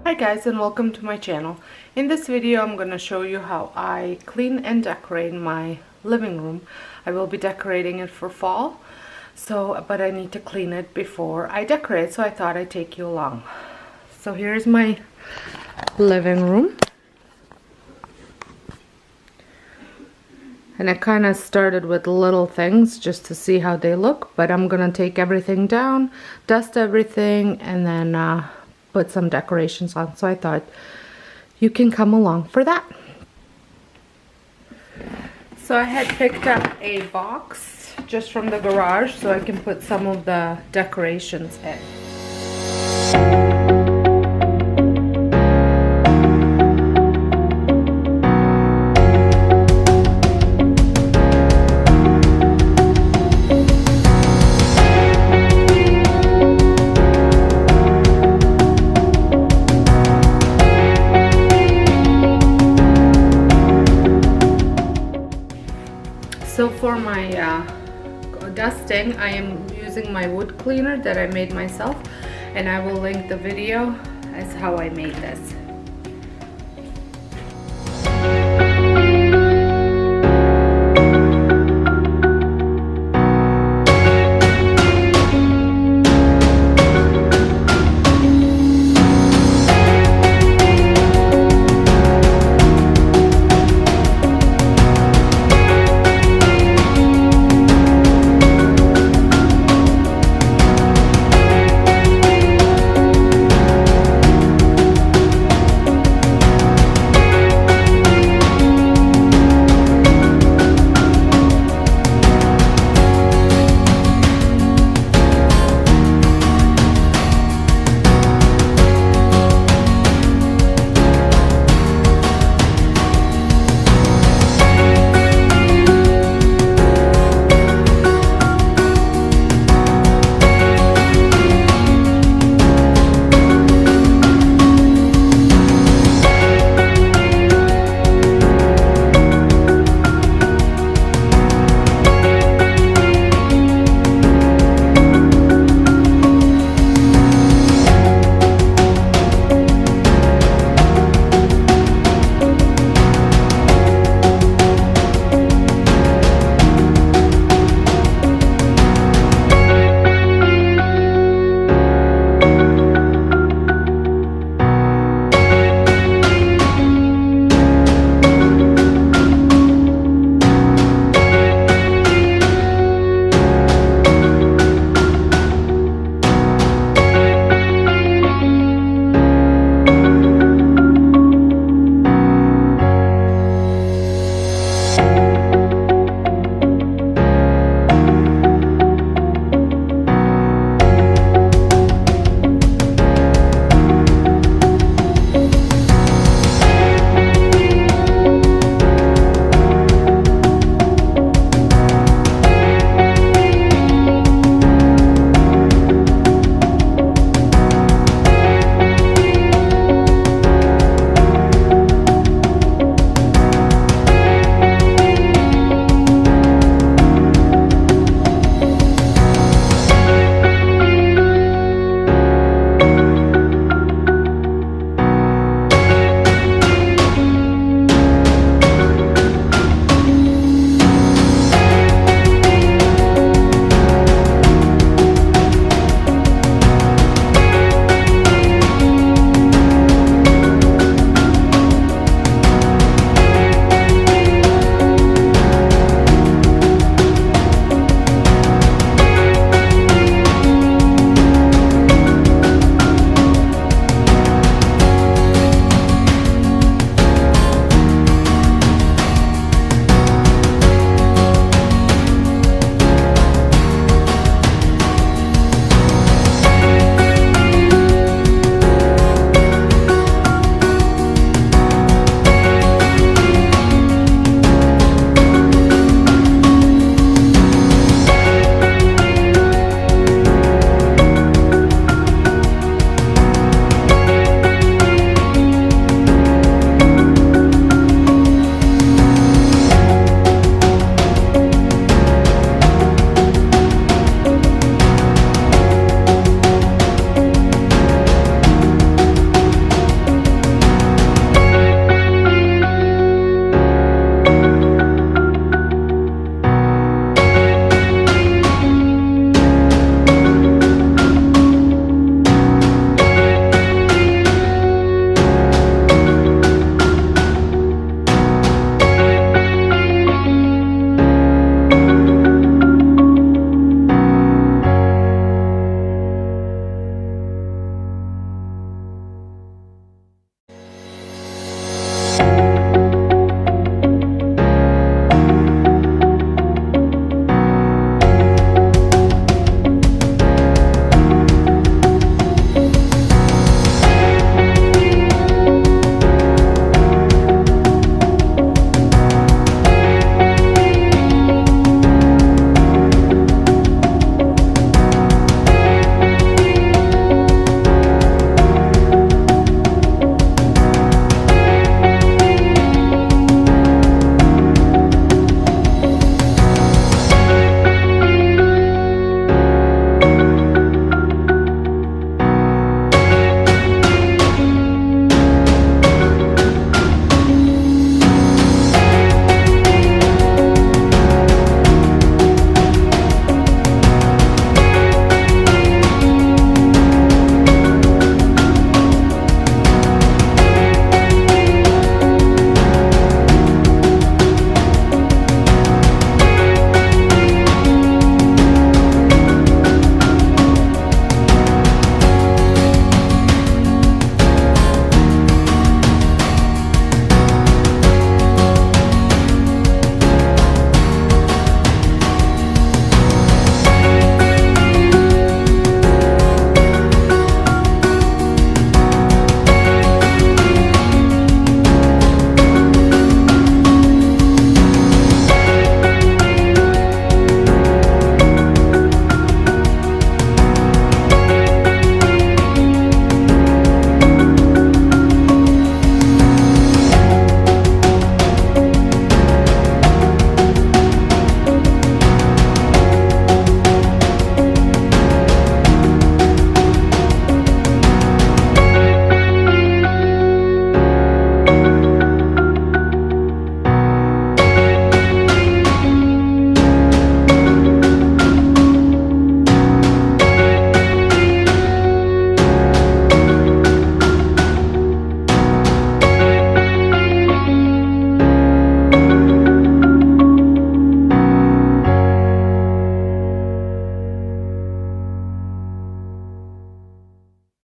Hi guys, and welcome to my channel. In this video I'm going to show you how I clean and decorate my living room. I will be decorating it for fall, but I need to clean it before I decorate, so I thought I'd take you along. So here's my living room. And I kind of started with little things just to see how they look, but I'm going to take everything down, dust everything, and then put some decorations on. So I thought you can come along for that. So I had picked up a box just from the garage so I can put some of the decorations in. So for my dusting, I am using my wood cleaner that I made myself, and I will link the video as how I made this.